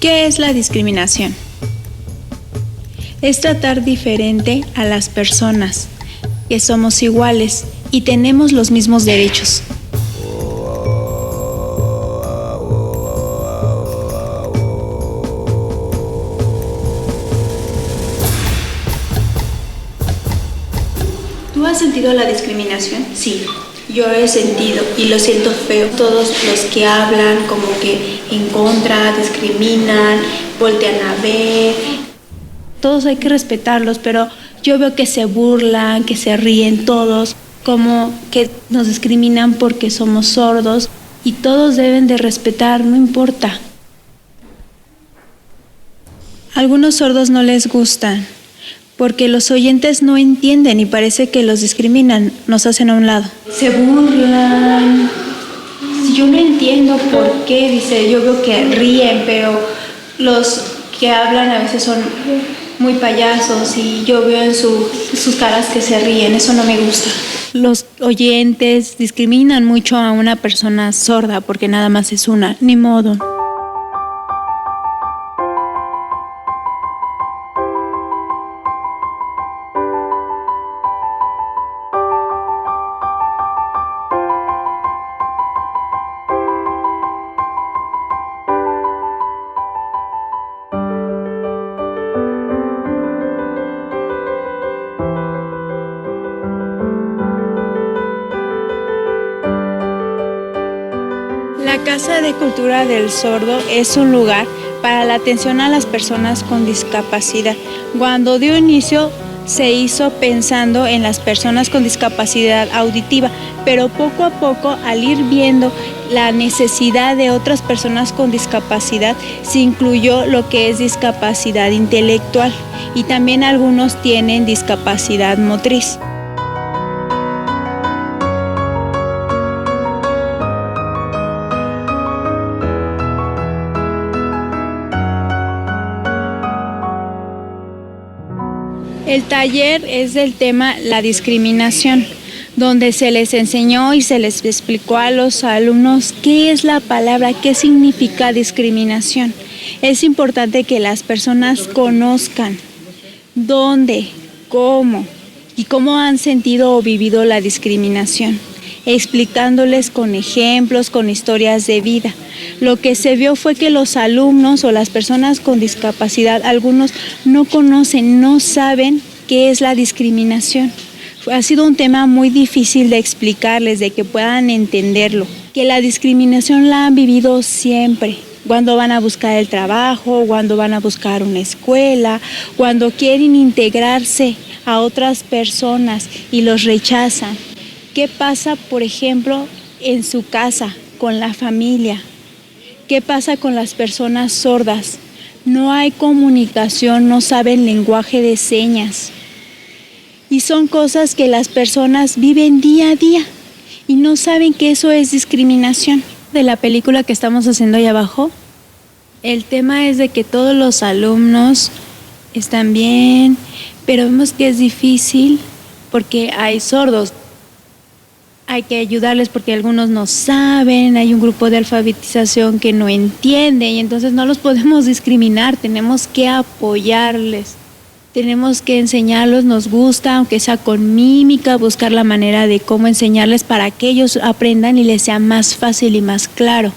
¿Qué es la discriminación? Es tratar diferente a las personas, que somos iguales y tenemos los mismos derechos. ¿Tú has sentido la discriminación? Sí, yo he sentido y lo siento feo. Todos los que hablan como que en contra, discriminan, voltean a ver. Todos hay que respetarlos, pero yo veo que se burlan, que se ríen todos, como que nos discriminan porque somos sordos y todos deben de respetar, no importa. A algunos sordos no les gustan porque los oyentes no entienden y parece que los discriminan, nos hacen a un lado. Se burlan. Yo no entiendo por qué, dice, yo veo que ríen, pero los que hablan a veces son muy payasos y yo veo en sus caras que se ríen, eso no me gusta. Los oyentes discriminan mucho a una persona sorda porque nada más es una, ni modo. La Casa de Cultura del Sordo es un lugar para la atención a las personas con discapacidad. Cuando dio inicio se hizo pensando en las personas con discapacidad auditiva, pero poco a poco, al ir viendo la necesidad de otras personas con discapacidad, se incluyó lo que es discapacidad intelectual y también algunos tienen discapacidad motriz. El taller es del tema la discriminación, donde se les enseñó y se les explicó a los alumnos qué es la palabra, qué significa discriminación. Es importante que las personas conozcan dónde, cómo y cómo han sentido o vivido la discriminación, explicándoles con ejemplos, con historias de vida. Lo que se vio fue que los alumnos o las personas con discapacidad, algunos no conocen, no saben qué es la discriminación. Ha sido un tema muy difícil de explicarles, de que puedan entenderlo, que la discriminación la han vivido siempre. Cuando van a buscar el trabajo, cuando van a buscar una escuela, cuando quieren integrarse a otras personas y los rechazan. ¿Qué pasa, por ejemplo, en su casa, con la familia? ¿Qué pasa con las personas sordas? No hay comunicación, no saben lenguaje de señas. Y son cosas que las personas viven día a día y no saben que eso es discriminación. De la película que estamos haciendo ahí abajo, el tema es de que todos los alumnos están bien, pero vemos que es difícil porque hay sordos. Hay que ayudarles porque algunos no saben, hay un grupo de alfabetización que no entiende y entonces no los podemos discriminar, tenemos que apoyarles, tenemos que enseñarlos, nos gusta, aunque sea con mímica, buscar la manera de cómo enseñarles para que ellos aprendan y les sea más fácil y más claro.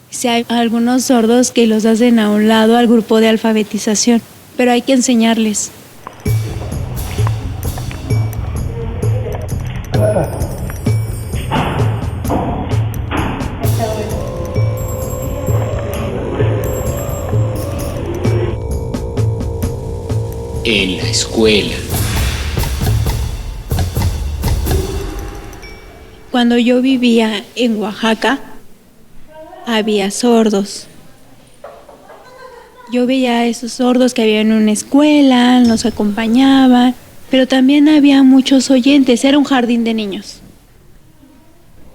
Si hay algunos sordos que los hacen a un lado al grupo de alfabetización, pero hay que enseñarles. En la escuela. Cuando yo vivía en Oaxaca, había sordos. Yo veía a esos sordos que había en una escuela, nos acompañaban, pero también había muchos oyentes, era un jardín de niños.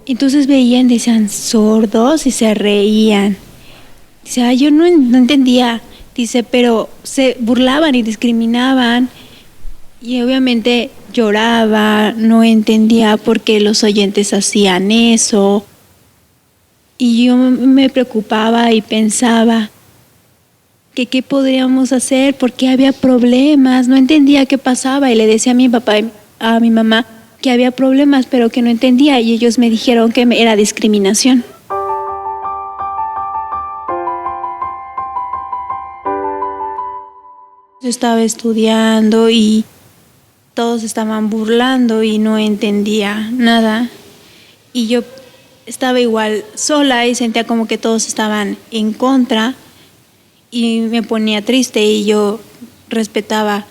Entonces veían, decían, sordos, y se reían. Dice, yo no entendía. Dice, pero se burlaban y discriminaban y obviamente lloraba, no entendía por qué los oyentes hacían eso. Y yo me preocupaba y pensaba, que qué podríamos hacer, porque había problemas, no entendía qué pasaba y le decía a mi papá y a mi mamá que había problemas, pero que no entendía y ellos me dijeron que era discriminación. Yo estaba estudiando y todos estaban burlando y no entendía nada. Y yo estaba igual sola y sentía como que todos estaban en contra y me ponía triste y yo respetaba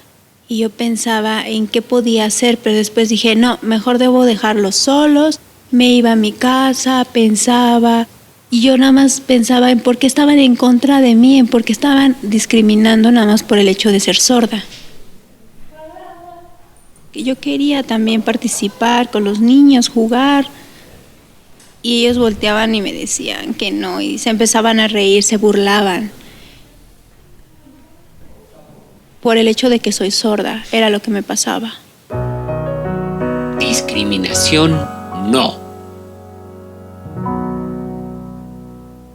y yo pensaba en qué podía hacer, pero después dije, no, mejor debo dejarlos solos. Me iba a mi casa, pensaba y yo nada más pensaba en por qué estaban en contra de mí, en por qué estaban discriminando nada más por el hecho de ser sorda. Yo quería también participar con los niños, jugar. Y ellos volteaban y me decían que no, y se empezaban a reír, se burlaban. Por el hecho de que soy sorda, era lo que me pasaba. Discriminación no.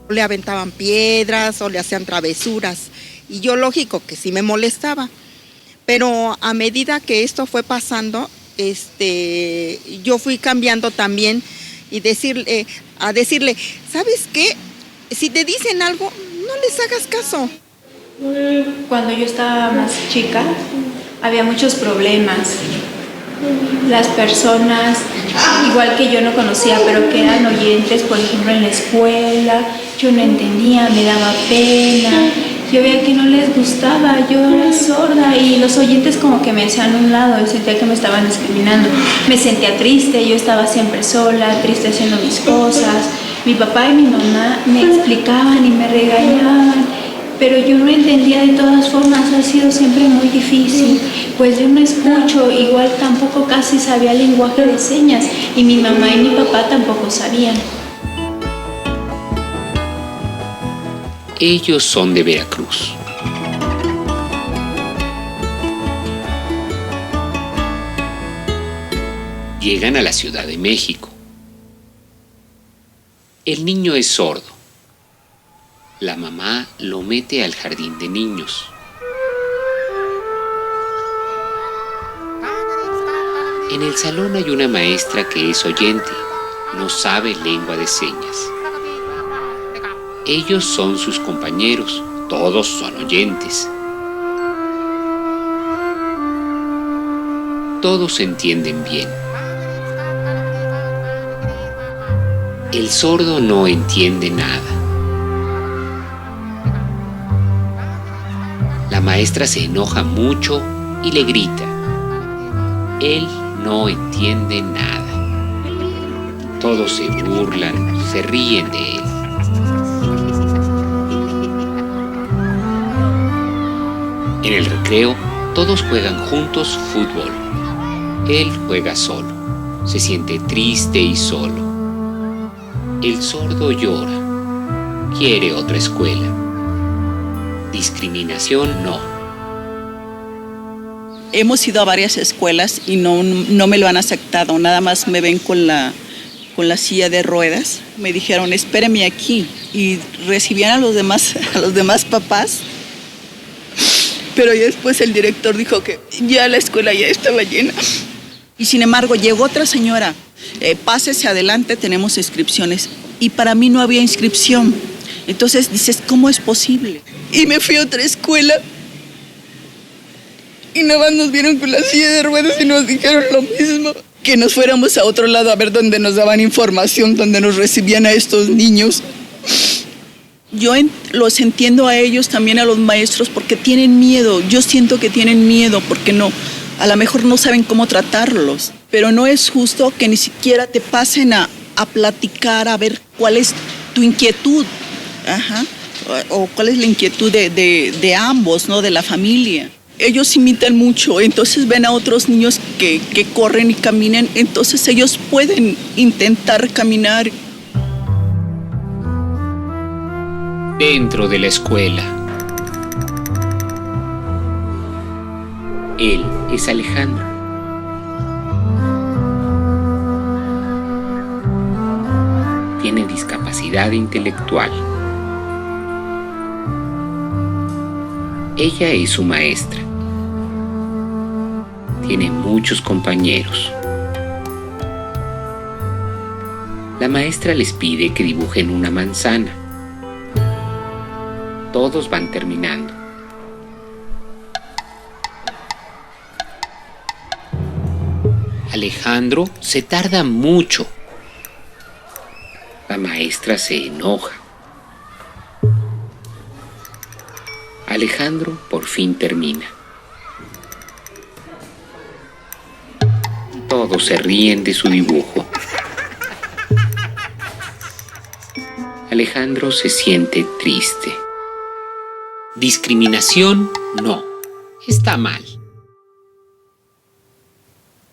Le aventaban piedras o le hacían travesuras. Y yo, lógico, que sí me molestaba. Pero a medida que esto fue pasando, yo fui cambiando también y a decirle, ¿sabes qué? Si te dicen algo, no les hagas caso. Cuando yo estaba más chica, había muchos problemas. Las personas, igual que yo no conocía, pero que eran oyentes, por ejemplo, en la escuela, yo no entendía, me daba pena. Yo veía que no les gustaba, yo era sorda y los oyentes como que me hacían a un lado y sentía que me estaban discriminando. Me sentía triste, yo estaba siempre sola, triste haciendo mis cosas. Mi papá y mi mamá me explicaban y me regañaban, pero yo no entendía de todas formas, ha sido siempre muy difícil. Pues yo no escucho, igual tampoco casi sabía lenguaje de señas y mi mamá y mi papá tampoco sabían. Ellos son de Veracruz. Llegan a la Ciudad de México. El niño es sordo. La mamá lo mete al jardín de niños. En el salón hay una maestra que es oyente, no sabe lengua de señas. Ellos son sus compañeros, todos son oyentes. Todos se entienden bien. El sordo no entiende nada. La maestra se enoja mucho y le grita. Él no entiende nada. Todos se burlan, se ríen de él. En el recreo, todos juegan juntos fútbol. Él juega solo. Se siente triste y solo. El sordo llora. Quiere otra escuela. Discriminación no. Hemos ido a varias escuelas y no me lo han aceptado. Nada más me ven con la silla de ruedas. Me dijeron, espéreme aquí. Y recibían a los demás papás. Pero ya después el director dijo que ya la escuela ya estaba llena. Y sin embargo, llegó otra señora, pásese adelante, tenemos inscripciones. Y para mí no había inscripción. Entonces dices, ¿cómo es posible? Y me fui a otra escuela. Y nada más nos vieron con la silla de ruedas y nos dijeron lo mismo. Que nos fuéramos a otro lado a ver dónde nos daban información, donde nos recibían a estos niños. Yo los entiendo a ellos, también a los maestros, porque tienen miedo. Yo siento que tienen miedo porque a lo mejor no saben cómo tratarlos. Pero no es justo que ni siquiera te pasen a platicar, a ver cuál es tu inquietud. O cuál es la inquietud de ambos, ¿no? De la familia. Ellos imitan mucho, entonces ven a otros niños que corren y caminan, entonces ellos pueden intentar caminar. Dentro de la escuela. Él es Alejandro. Tiene discapacidad intelectual. Ella es su maestra. Tiene muchos compañeros. La maestra les pide que dibujen una manzana. Todos van terminando. Alejandro se tarda mucho. La maestra se enoja. Alejandro por fin termina. Todos se ríen de su dibujo. Alejandro se siente triste. Discriminación, no. Está mal.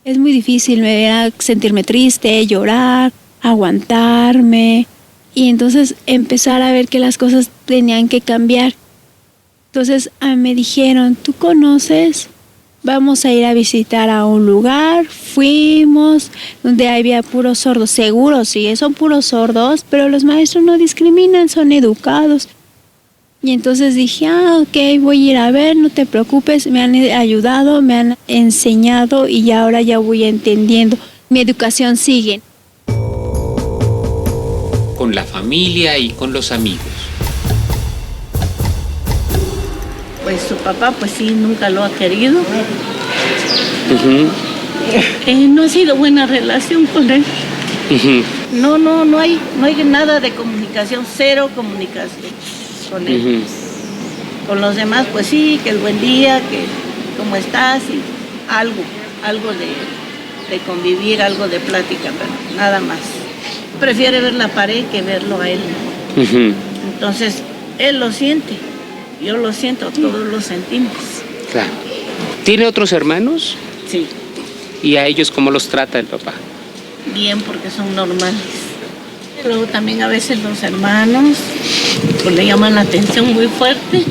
Es muy difícil, me era sentirme triste, llorar, aguantarme y entonces empezar a ver que las cosas tenían que cambiar. Entonces me dijeron, ¿tú conoces? Vamos a ir a visitar a un lugar. Fuimos, donde había puros sordos. Seguro, sí, son puros sordos, pero los maestros no discriminan, son educados. Y entonces dije, ok, voy a ir a ver, no te preocupes, me han ayudado, me han enseñado y ahora ya voy entendiendo. Mi educación sigue. Con la familia y con los amigos. Pues su papá, pues sí, nunca lo ha querido. No ha sido buena relación con él. No hay nada de comunicación, cero comunicación con él. Con los demás, pues sí, que el buen día, que cómo estás, y algo de convivir, algo de plática, pero nada más. Prefiere ver la pared que verlo a él. Entonces, él lo siente, yo lo siento, todos lo sentimos. Claro. ¿Tiene otros hermanos? Sí. ¿Y a ellos cómo los trata el papá? Bien, porque son normales. Luego también a veces los hermanos pues le llaman la atención muy fuerte.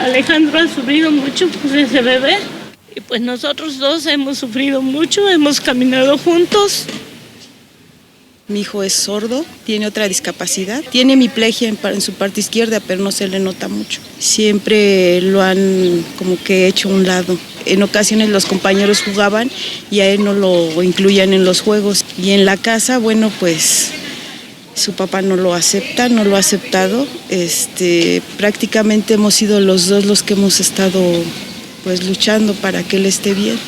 Alejandro ha sufrido mucho pues ese bebé. Y pues nosotros dos hemos sufrido mucho, hemos caminado juntos. Mi hijo es sordo, tiene otra discapacidad, tiene hemiplegia en su parte izquierda, pero no se le nota mucho. Siempre lo han como que hecho a un lado. En ocasiones los compañeros jugaban y a él no lo incluían en los juegos. Y en la casa, bueno, pues su papá no lo acepta, no lo ha aceptado. Prácticamente hemos sido los dos los que hemos estado pues luchando para que él esté bien.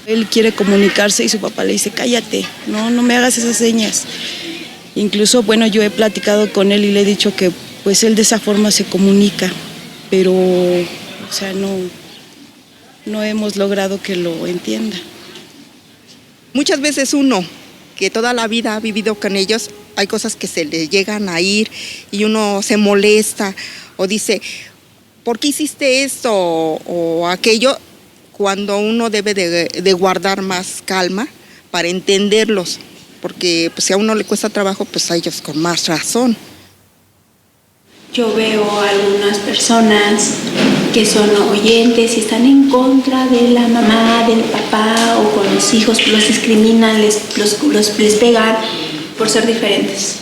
Él quiere comunicarse y su papá le dice, cállate, no me hagas esas señas. Incluso, bueno, yo he platicado con él y le he dicho que pues él de esa forma se comunica, pero, o sea, no hemos logrado que lo entienda. Muchas veces uno, que toda la vida ha vivido con ellos, hay cosas que se le llegan a ir y uno se molesta o dice, ¿por qué hiciste esto o aquello? Cuando uno debe de guardar más calma para entenderlos, porque pues, si a uno le cuesta trabajo, pues a ellos con más razón. Yo veo a algunas personas que son oyentes y están en contra de la mamá, del papá o con los hijos, los discriminan, les pegan por ser diferentes.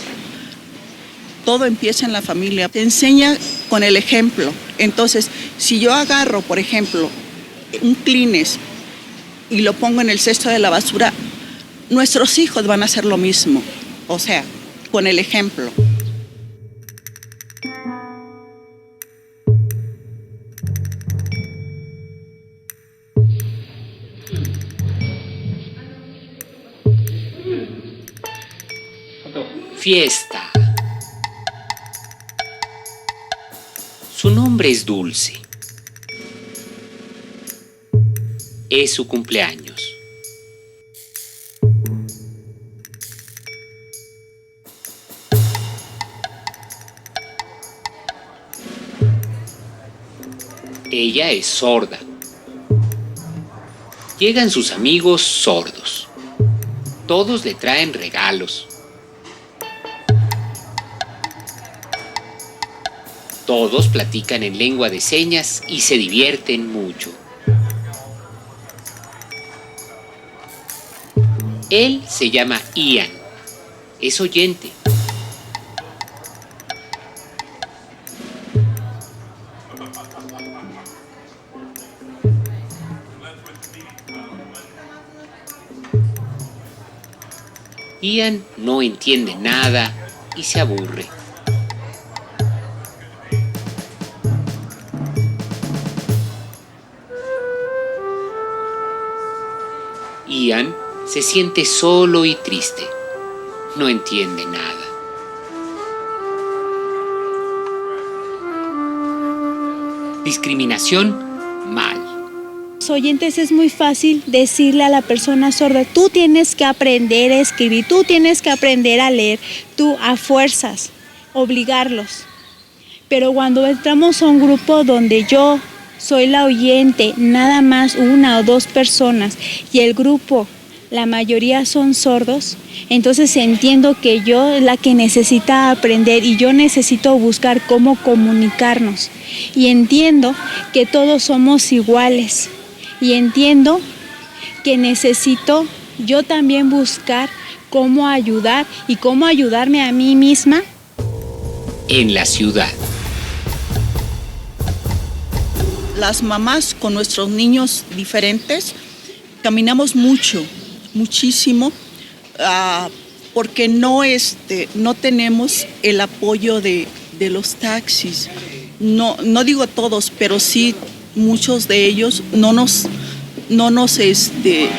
Todo empieza en la familia, te enseña con el ejemplo. Entonces, si yo agarro, por ejemplo, un Kleenex y lo pongo en el cesto de la basura, nuestros hijos van a hacer lo mismo, o sea, con el ejemplo. Fiesta. Su nombre es Dulce. Es su cumpleaños. Ella es sorda. Llegan sus amigos sordos. Todos le traen regalos. Todos platican en lengua de señas y se divierten mucho. Él se llama Ian. Es oyente. Ian no entiende nada y se aburre. Ian se siente solo y triste. No entiende nada. Discriminación, mal. Los oyentes es muy fácil decirle a la persona sorda, tú tienes que aprender a escribir, tú tienes que aprender a leer, tú a fuerzas, obligarlos. Pero cuando entramos a un grupo donde yo soy la oyente, nada más 1 o 2 personas, y el grupo, la mayoría son sordos, entonces entiendo que yo es la que necesita aprender y yo necesito buscar cómo comunicarnos. Y entiendo que todos somos iguales. Y entiendo que necesito yo también buscar cómo ayudar y cómo ayudarme a mí misma. En la ciudad. Las mamás con nuestros niños diferentes caminamos muchísimo, porque no tenemos el apoyo de los taxis. No digo todos, pero sí muchos de ellos no nos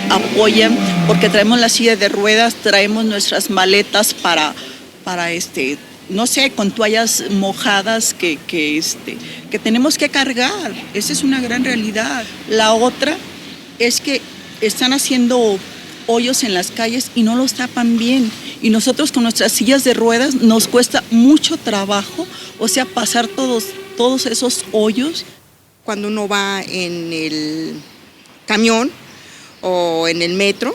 apoyan porque traemos la silla de ruedas, traemos nuestras maletas para no sé, con toallas mojadas que tenemos que cargar. Esa es una gran realidad. La otra es que están haciendo hoyos en las calles y no los tapan bien. Y nosotros con nuestras sillas de ruedas nos cuesta mucho trabajo, o sea, pasar todos esos hoyos. Cuando uno va en el camión o en el metro,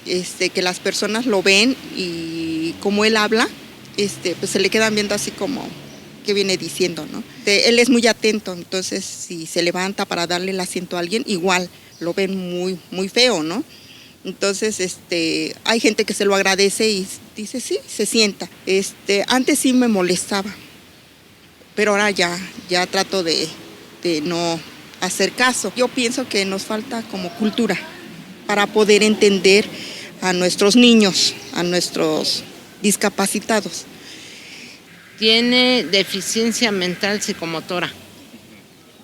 que las personas lo ven y como él habla, pues se le quedan viendo así como que viene diciendo, ¿no? Él es muy atento, entonces si se levanta para darle el asiento a alguien, igual lo ven muy, muy feo, ¿no? Entonces, hay gente que se lo agradece y dice, sí, se sienta. Antes sí me molestaba, pero ahora ya trato de no hacer caso. Yo pienso que nos falta como cultura para poder entender a nuestros niños, a nuestros discapacitados. Tiene deficiencia mental psicomotora.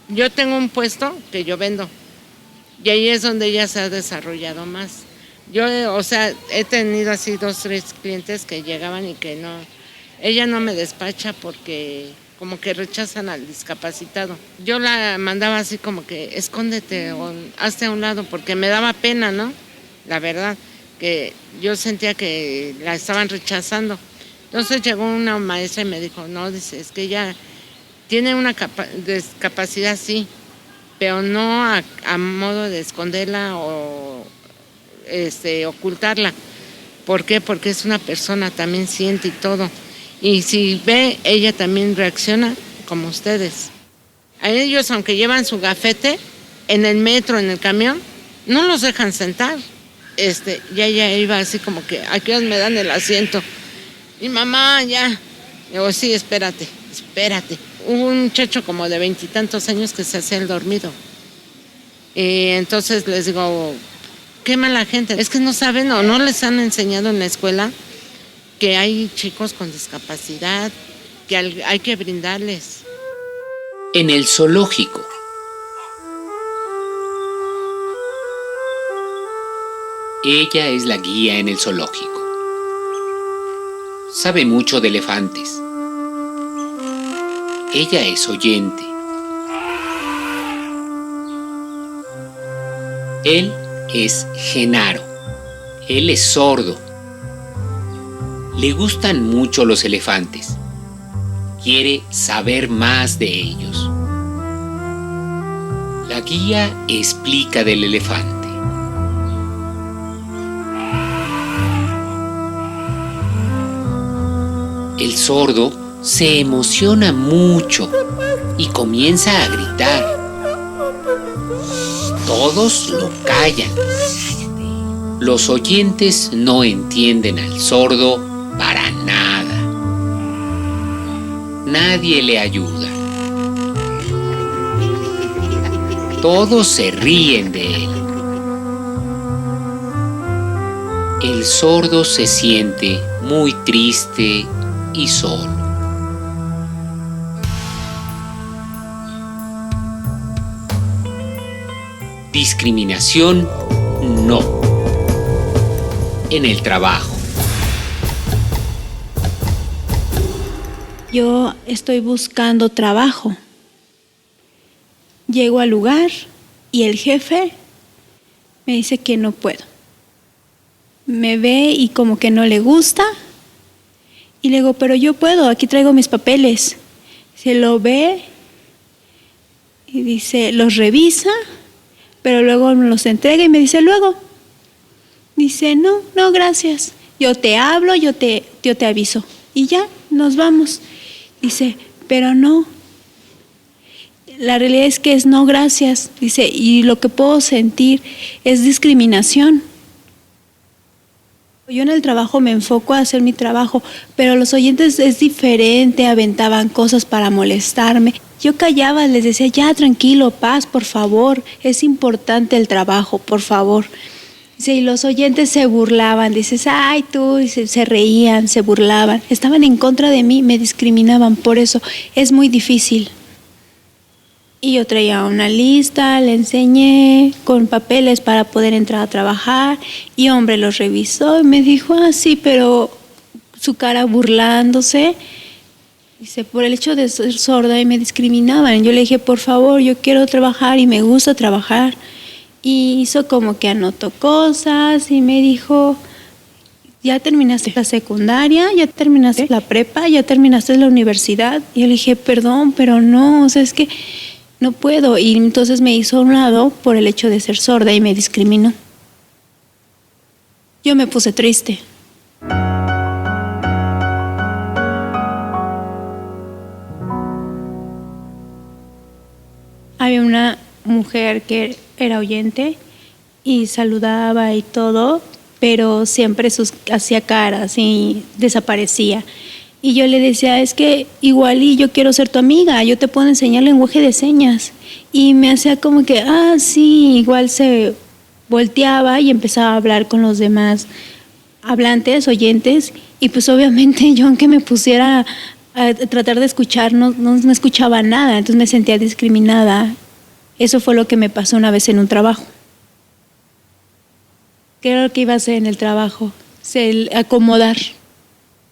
Yo tengo un puesto que yo vendo y ahí es donde ella se ha desarrollado más. Yo, he tenido así 2, 3 clientes que llegaban y que no, ella no me despacha porque como que rechazan al discapacitado. Yo la mandaba así como que escóndete o hazte a un lado porque me daba pena, ¿no? La verdad, que yo sentía que la estaban rechazando. Entonces llegó una maestra y me dijo, no, dice, es que ella tiene una discapacidad, sí, pero no a modo de esconderla o ocultarla. ¿Por qué? Porque es una persona, también siente y todo. Y si ve, ella también reacciona como ustedes. A ellos, aunque llevan su gafete, en el metro, en el camión, no los dejan sentar. Ya ella iba así como que, ¿a qué horas me dan el asiento? Y mamá, ya. Digo, sí, espérate. Hubo un muchacho como de 20 y tantos años que se hacía el dormido. Entonces les digo, qué mala gente. Es que no saben o no les han enseñado en la escuela que hay chicos con discapacidad, que hay que brindarles. En el zoológico. Ella es la guía en el zoológico. Sabe mucho de elefantes. Ella es oyente. Él es Genaro. Él es sordo. Le gustan mucho los elefantes. Quiere saber más de ellos. La guía explica del elefante. El sordo se emociona mucho y comienza a gritar. Todos lo callan. Los oyentes no entienden al sordo para nada. Nadie le ayuda. Todos se ríen de él. El sordo se siente muy triste y solo. Discriminación, no. En el trabajo. Yo estoy buscando trabajo. Llego al lugar y el jefe me dice que no puedo. Me ve y como que no le gusta. Y le digo, pero yo puedo, aquí traigo mis papeles. Se lo ve y dice, los revisa, pero luego me los entrega y me dice, luego. Dice, no, gracias. Yo te hablo, yo te aviso. Y ya, nos vamos. Dice, pero no. La realidad es que es no, gracias. Dice, y lo que puedo sentir es discriminación. Yo en el trabajo me enfoco a hacer mi trabajo, pero los oyentes es diferente, aventaban cosas para molestarme. Yo callaba, les decía, ya tranquilo, paz, por favor, es importante el trabajo, por favor. Dice, y los oyentes se burlaban, dices, ay tú, y se reían, se burlaban, estaban en contra de mí, me discriminaban, por eso es muy difícil. Y yo traía una lista, le enseñé con papeles para poder entrar a trabajar y hombre los revisó y me dijo, sí, pero su cara burlándose. Dice, por el hecho de ser sorda y me discriminaban. Yo le dije, por favor, yo quiero trabajar y me gusta trabajar. Y hizo como que anotó cosas y me dijo, ya terminaste la secundaria, ya terminaste la prepa, ya terminaste la universidad. Y yo le dije, perdón, pero no, o sea, es que no puedo. Y entonces me hizo a un lado por el hecho de ser sorda y me discriminó. Yo me puse triste. Había una mujer que era oyente y saludaba y todo, pero siempre hacía caras y desaparecía. Y yo le decía, es que igual y yo quiero ser tu amiga, yo te puedo enseñar lenguaje de señas. Y me hacía como que, sí, igual se volteaba y empezaba a hablar con los demás hablantes, oyentes, y pues obviamente yo aunque me pusiera a tratar de escuchar, no escuchaba nada, entonces me sentía discriminada. Eso fue lo que me pasó una vez en un trabajo. ¿Qué era lo que iba a hacer en el trabajo? Acomodar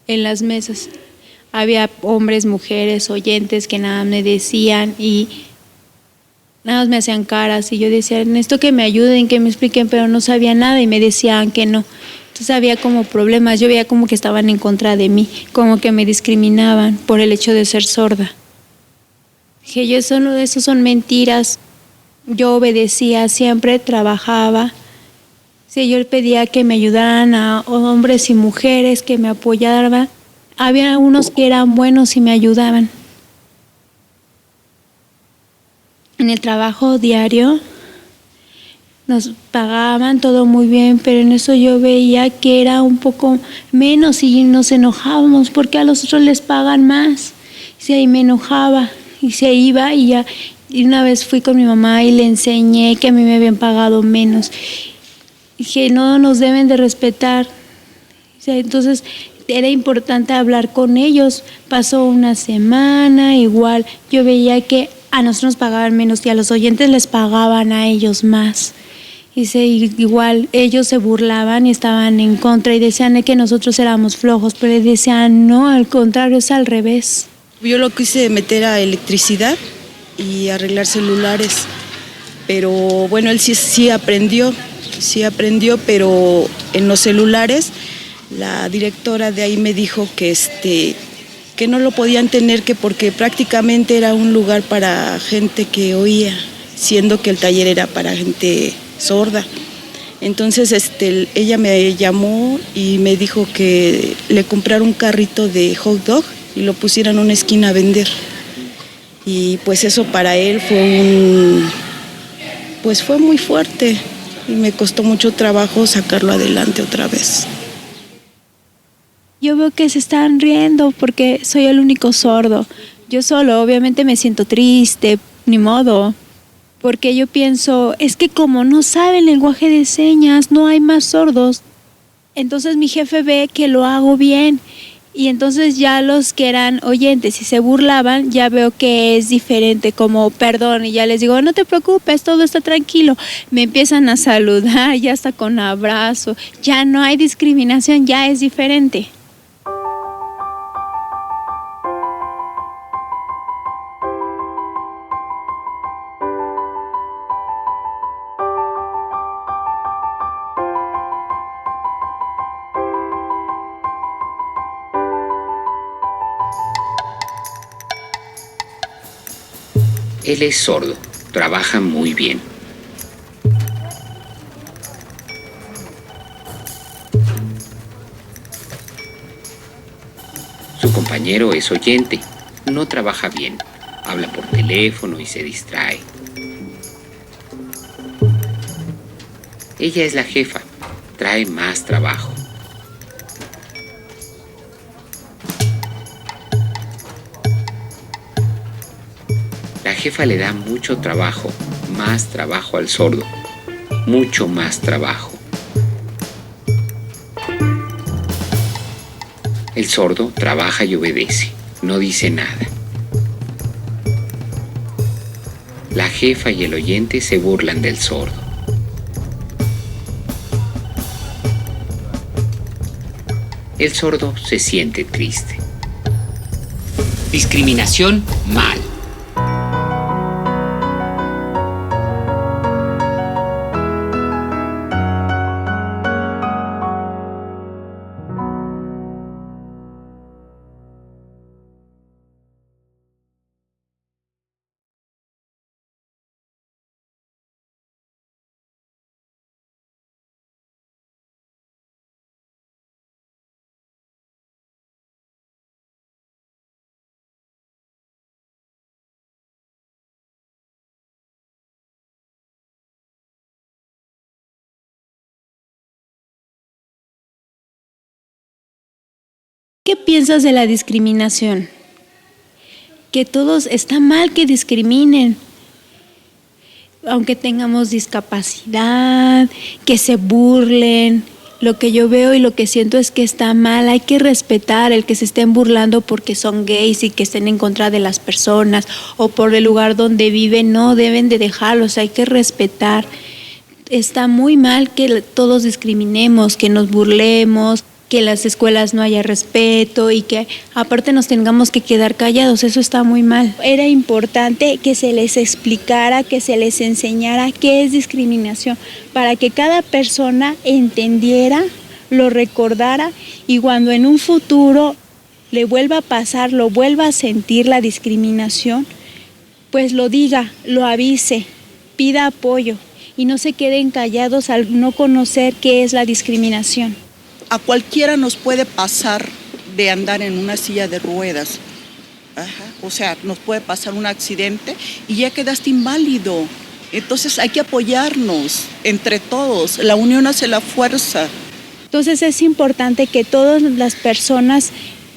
en las mesas. Había hombres, mujeres, oyentes que nada me decían y nada más me hacían caras y yo decía, necesito que me ayuden, que me expliquen, pero no sabía nada y me decían que no. Entonces había como problemas, yo veía como que estaban en contra de mí, como que me discriminaban por el hecho de ser sorda. Dije, eso son mentiras. Yo obedecía, siempre trabajaba. Sí, yo le pedía que me ayudaran a hombres y mujeres, que me apoyaran. Había unos que eran buenos y me ayudaban. En el trabajo diario nos pagaban todo muy bien, pero en eso yo veía que era un poco menos y nos enojábamos porque a los otros les pagan más. Sí, y me enojaba y se iba y ya. Y una vez fui con mi mamá y le enseñé que a mí me habían pagado menos. Dije, no nos deben de respetar. Entonces era importante hablar con ellos. Pasó una semana, igual yo veía que a nosotros nos pagaban menos y a los oyentes les pagaban a ellos más. Igual ellos se burlaban y estaban en contra y decían que nosotros éramos flojos, pero decían, no, al contrario, es al revés. Yo lo quise meter a electricidad y arreglar celulares, pero bueno, él sí aprendió, pero en los celulares la directora de ahí me dijo que no lo podían tener, que porque prácticamente era un lugar para gente que oía, siendo que el taller era para gente sorda. Entonces ella me llamó y me dijo que le comprara un carrito de hot dog y lo pusiera en una esquina a vender. Y pues eso para él fue muy fuerte y me costó mucho trabajo sacarlo adelante otra vez. Yo veo que se están riendo porque soy el único sordo. Yo solo, obviamente me siento triste, ni modo, porque yo pienso, es que como no saben lenguaje de señas, no hay más sordos. Entonces mi jefe ve que lo hago bien y entonces ya los que eran oyentes y se burlaban, ya veo que es diferente, como perdón, y ya les digo, no te preocupes, todo está tranquilo. Me empiezan a saludar, ya está con abrazo, ya no hay discriminación, ya es diferente. Él es sordo, trabaja muy bien. Su compañero es oyente, no trabaja bien, habla por teléfono y se distrae. Ella es la jefa, trae más trabajo. La jefa le da mucho trabajo, más trabajo al sordo, mucho más trabajo. El sordo trabaja y obedece, no dice nada. La jefa y el oyente se burlan del sordo. El sordo se siente triste. Discriminación mal. ¿Qué piensas de la discriminación? Que todos está mal que discriminen, aunque tengamos discapacidad, que se burlen. Lo que yo veo y lo que siento es que está mal, hay que respetar el que se estén burlando porque son gays y que estén en contra de las personas o por el lugar donde viven, no deben de dejarlos, hay que respetar. Está muy mal que todos discriminemos, que nos burlemos, que en las escuelas no haya respeto y que aparte nos tengamos que quedar callados, eso está muy mal. Era importante que se les explicara, que se les enseñara qué es discriminación, para que cada persona entendiera, lo recordara y cuando en un futuro le vuelva a pasar, lo vuelva a sentir la discriminación, pues lo diga, lo avise, pida apoyo y no se queden callados al no conocer qué es la discriminación. A cualquiera nos puede pasar de andar en una silla de ruedas. O sea, nos puede pasar un accidente y ya quedaste inválido. Entonces hay que apoyarnos entre todos. La unión hace la fuerza. Entonces es importante que todas las personas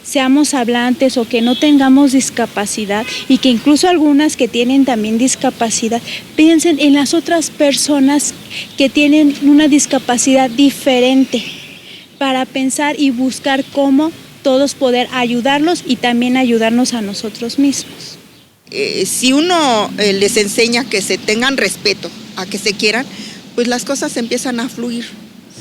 seamos hablantes o que no tengamos discapacidad y que incluso algunas que tienen también discapacidad piensen en las otras personas que tienen una discapacidad diferente, para pensar y buscar cómo todos poder ayudarlos y también ayudarnos a nosotros mismos. Si uno les enseña que se tengan respeto, a que se quieran, pues las cosas empiezan a fluir.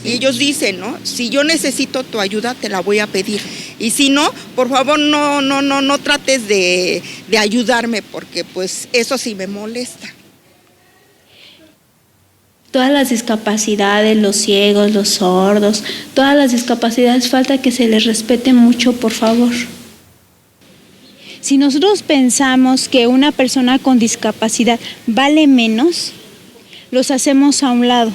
Y ellos dicen, ¿no? Si yo necesito tu ayuda, te la voy a pedir. Y si no, por favor, no trates de ayudarme, porque pues eso sí me molesta. Todas las discapacidades, los ciegos, los sordos, todas las discapacidades, falta que se les respete mucho, por favor. Si nosotros pensamos que una persona con discapacidad vale menos, los hacemos a un lado.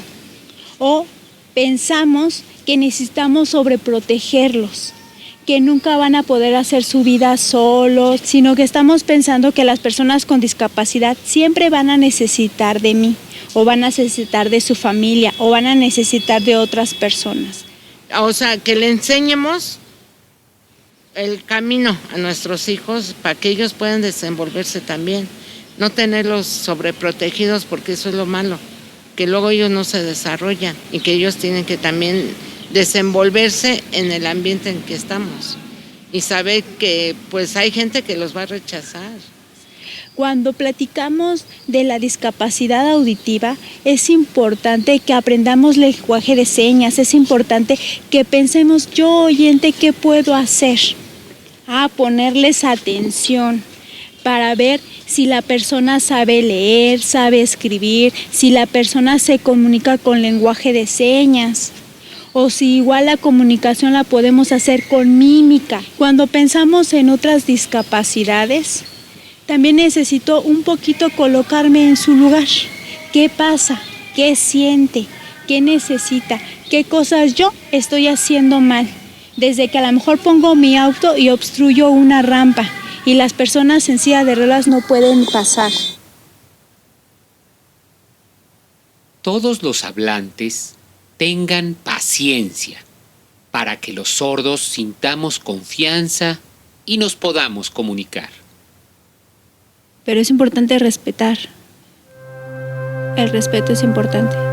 O pensamos que necesitamos sobreprotegerlos, que nunca van a poder hacer su vida solos, sino que estamos pensando que las personas con discapacidad siempre van a necesitar de mí, o van a necesitar de su familia, o van a necesitar de otras personas. O sea, que le enseñemos el camino a nuestros hijos para que ellos puedan desenvolverse también, no tenerlos sobreprotegidos porque eso es lo malo, que luego ellos no se desarrollan y que ellos tienen que también desenvolverse en el ambiente en que estamos y saber que pues hay gente que los va a rechazar. Cuando platicamos de la discapacidad auditiva, es importante que aprendamos lenguaje de señas, es importante que pensemos, yo oyente, ¿qué puedo hacer? Ponerles atención para ver si la persona sabe leer, sabe escribir, si la persona se comunica con lenguaje de señas, o si igual la comunicación la podemos hacer con mímica. Cuando pensamos en otras discapacidades, también necesito un poquito colocarme en su lugar. ¿Qué pasa? ¿Qué siente? ¿Qué necesita? ¿Qué cosas yo estoy haciendo mal? Desde que a lo mejor pongo mi auto y obstruyo una rampa y las personas en silla de ruedas no pueden pasar. Todos los hablantes tengan paciencia para que los sordos sintamos confianza y nos podamos comunicar. Pero es importante respetar. El respeto es importante.